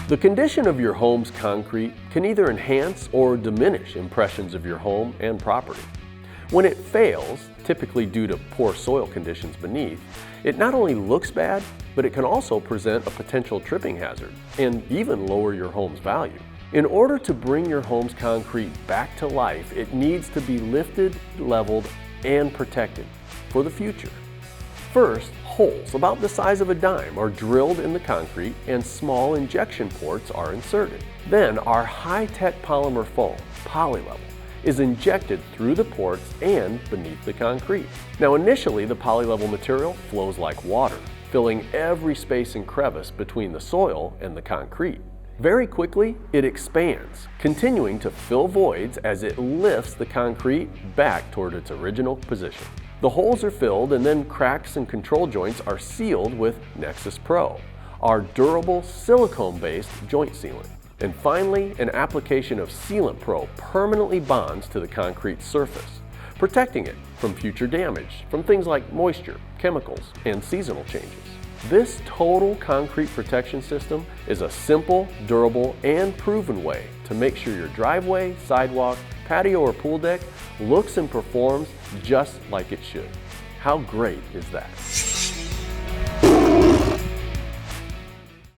The condition of your home's concrete can either enhance or diminish impressions of your home and property. When it fails, typically due to poor soil conditions beneath, it not only looks bad, but it can also present a potential tripping hazard and even lower your home's value. In order to bring your home's concrete back to life, it needs to be lifted, leveled, and protected for the future. First, holes about the size of a dime are drilled in the concrete and small injection ports are inserted. Then our high-tech polymer foam, PolyLevel, is injected through the ports and beneath the concrete. Now initially, the PolyLevel material flows like water, filling every space and crevice between the soil and the concrete. Very quickly, it expands, continuing to fill voids as it lifts the concrete back toward its original position. The holes are filled and then cracks and control joints are sealed with Nexus Pro, our durable silicone-based joint sealant. And finally, an application of Sealant Pro permanently bonds to the concrete surface, protecting it from future damage from things like moisture, chemicals, and seasonal changes. This total concrete protection system is a simple, durable, and proven way to make sure your driveway, sidewalk, patio, or pool deck looks and performs just like it should. How great is that?